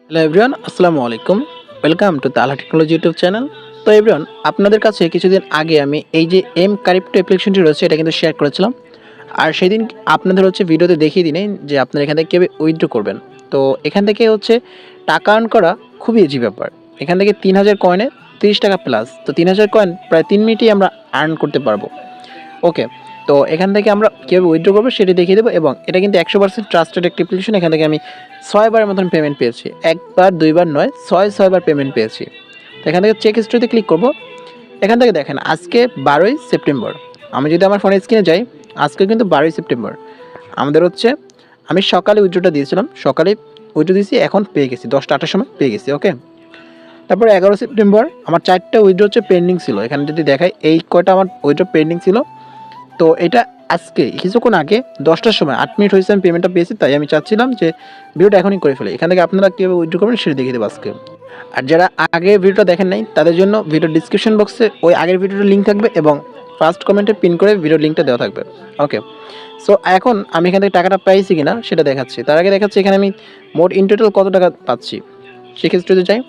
Hello everyone, আসসালামু আলাইকুম। Welcome to তালা টেকনোলজি ইউটিউব চ্যানেল। তো এভরিওয়ান, আপনাদের কাছে কিছুদিন আগে আমি এই যে mcrypto অ্যাপ্লিকেশনটি রয়েছে এটা কিন্তু শেয়ার করেছিলাম। আর সেদিন আপনাদের ভিডিওতে দেখিয়ে দিই যে আপনারা এখান থেকে কীভাবে উইথড্র করবেন। তো এখান থেকে টাকা আর্ন করা খুবই ইজি ব্যাপার। এখান থেকে 3000 কয়েনে 30 টাকা প্লাস। তো 3000 কয়েন প্রায় 3 মিনিটেই আমরা আর্ন করতে পারবো। ওকে, তো এখান থেকে আমরা কীভাবে উইথড্র করবো সেটি দেখিয়ে দেবো, এবং এটা কিন্তু 100% ট্রাস্টেড একটি অ্যাপ্লিকেশন। এখান থেকে আমি 6বারের মতন পেমেন্ট পেয়েছি, একবার দুইবার নয়, 6বার পেমেন্ট পেয়েছি। তো এখান থেকে চেক হিস্ট্রিতে ক্লিক করবো। এখান থেকে দেখেন আজকে 12ই সেপ্টেম্বর। আমি যদি আমার ফোনের স্ক্রিনে যাই, আজকে কিন্তু 12ই সেপ্টেম্বর। আমাদের আমি সকালে উইথড্রটা দিয়েছিলাম, সকালে উইথড্র দিয়েছি, এখন পেয়ে গেছি 10টা 8টার সময় পেয়ে গেছি। ওকে, তারপরে 11 সেপ্টেম্বর আমার 4টা উইথড্র পেন্ডিং ছিল। এখানে যদি দেখায় এই কয়টা আমার উইথড্র পেন্ডিং ছিল। তো এটা আজকে কিছুক্ষণ আগে 10টার সময় 8 মিনিট হয়েছে আমি পেমেন্টটা পেয়েছি, তাই আমি চাচ্ছিলাম যে ভিডিওটা এখনই করে ফেলি। এখান থেকে আপনারা কীভাবে উইথড্র করবেন সেটা দেখিয়ে দেবো আজকে। আর যারা আগে ভিডিওটা দেখেন নাই তাদের জন্য ভিডিও ডিসক্রিপশন বক্সে ওই আগের ভিডিওটার লিঙ্ক থাকবে, এবং ফার্স্ট কমেন্টে পিন করে ভিডিওর লিঙ্কটা দেওয়া থাকবে। ওকে, সো এখন আমি এখান থেকে টাকাটা পাইছি কিনা সেটা দেখাচ্ছি। তার আগে দেখাচ্ছি এখানে আমি মোট ইন টোটাল কত টাকা পাচ্ছি। সেক্ষেত্রে চাই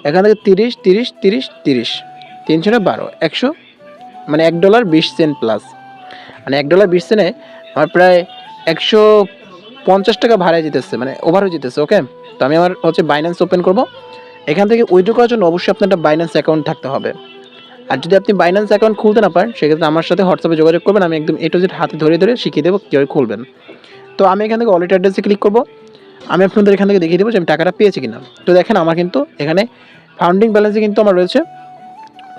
এখান থেকে 30 30 30 30 312 100, মানে $1.20 প্লাস, মানে $1.20 আমার প্রায় 150 টাকা ভাড়ায় যেতেছে, মানে ওভার হয়ে যেতেছে। ওকে, তো আমি আমার বাইন্যান্স ওপেন করব। এখান থেকে উইথড্র করার জন্য অবশ্যই আপনার একটা বাইন্যান্স অ্যাকাউন্ট থাকতে হবে। আর যদি আপনি বাইন্যান্স অ্যাকাউন্ট খুলতে না পারেন, সেক্ষেত্রে আমার সাথে হোয়াটসঅ্যাপে যোগাযোগ করবেন, আমি একদম A to Z হাতে ধরে ধরে শিখিয়ে দেবো কীভাবে খুলবেন। তো আমি এখান থেকে ওয়ালেট অ্যাড্রেসে ক্লিক করব। আমি আপনাদের এখান থেকে দেখিয়ে দেবো যে আমি টাকাটা পেয়েছি কিনা। তো দেখেন আমার কিন্তু এখানে ফাউন্ডিং ব্যালেন্সে কিন্তু আমার রয়েছে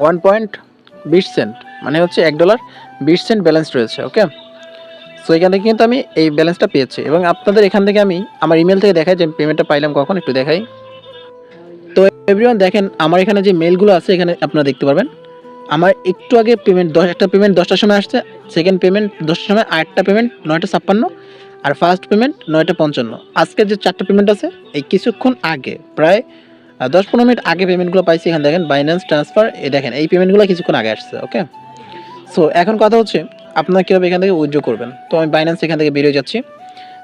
1.20 সেন্ট, মানে $1.20 ব্যালেন্স রয়েছে। ওকে, সো এখান থেকে কিন্তু আমি এই ব্যালেন্সটা পেয়েছি, এবং আপনাদের এখান থেকে আমি আমার ইমেল থেকে দেখাই যে পেমেন্টটা পাইলাম কখন, একটু দেখাই। তো এভরিওয়ান দেখেন আমার এখানে যে মেলগুলো আছে এখানে আপনারা দেখতে পারবেন। আমার একটু আগে একটা পেমেন্ট 10টার সময় আসছে, সেকেন্ড পেমেন্ট 10টার সময়, আরেকটা পেমেন্ট 9টা 56, আর ফার্স্ট পেমেন্ট 9টা 55। আজকের যে 4টা পেমেন্ট আছে এই কিছুক্ষণ আগে, প্রায় 10-15 মিনিট আগে পেমেন্টগুলো পাইছি। এখানে দেখেন বাইন্যান্স ট্রান্সফার, দেখেন এই পেমেন্টগুলো কিছুক্ষণ আগে আসছে। ওকে, সো এখন কথা আপনারা কীভাবে এখান থেকে উইথড্র করবেন। তো আমি বাইন্যান্স এখান থেকে বেরিয়ে যাচ্ছি।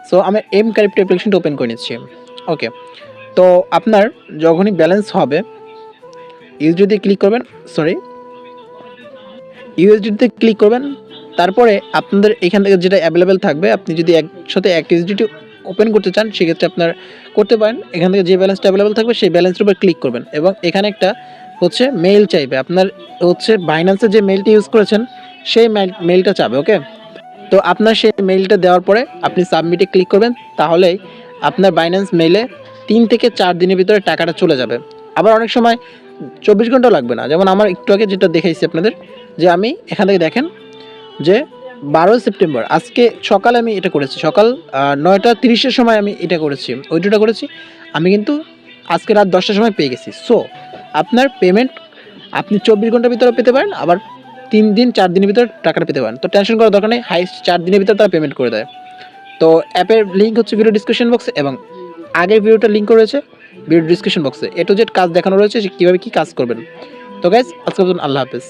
সো আমি mcrypto অ্যাপ্লিকেশনটা ওপেন করে নিচ্ছি। ওকে, তো আপনার যখনই ব্যালেন্স হবে ইউএসডিতে ক্লিক করবেন, ইউএসডিতে ক্লিক করবেন। তারপরে আপনাদের এখান থেকে যেটা অ্যাভেলেবেল থাকবে, আপনি যদি একসাথে এক ইউএসডিটি ওপেন করতে চান সেক্ষেত্রে আপনার করতে পারেন। এখান থেকে যে ব্যালেন্সটা অ্যাভেলেবেল থাকবে সেই ব্যালেন্সের উপর ক্লিক করবেন, এবং এখানে একটা মেইল চাইবে। আপনার বাইন্যান্সের যে মেইলটা ইউজ করেছেন সেই মেইলটা চাবে। ওকে, তো আপনার সেই মেইলটা দেওয়ার পরে আপনি সাবমিটে ক্লিক করবেন, তাহলেই আপনার বাইন্যান্স মেইলে 3 থেকে 4 দিনের ভিতরে টাকাটা চলে যাবে। আবার অনেক সময় 24 ঘন্টাও লাগবে না। যেমন আমার একটু আগে যেটা দেখাইছি আপনাদের, যে আমি এখান থেকে দেখেন যে 12 সেপ্টেম্বর আজকে সকালে আমি এটা করেছি, সকাল 9টা 30-এর সময় আমি এটা করেছি, উইথড্রটা করেছি। আমি কিন্তু আজকে রাত 10টার সময় পেয়ে গেছি। সো আপনার পেমেন্ট আপনি 24 ঘন্টার ভিতরে পেতে পারেন, আবার 3 দিন 4 দিনের ভিতরে টাকাটা পেতে পারেন। তো টেনশন করার দরকার নেই, হাইস্ট 4 দিনের ভিতরে তারা পেমেন্ট করে দেয়। তো অ্যাপের লিঙ্ক ভিডিও ডিসক্রিপশন বক্সে, এবং আগের ভিডিওটার লিঙ্ক রয়েছে ভিডিও ডিসক্রিপশন বক্সে। A to Z কাজ দেখানো রয়েছে কীভাবে কী কাজ করবেন। তো গাইজ আজকে আল্লাহ হাফেজ।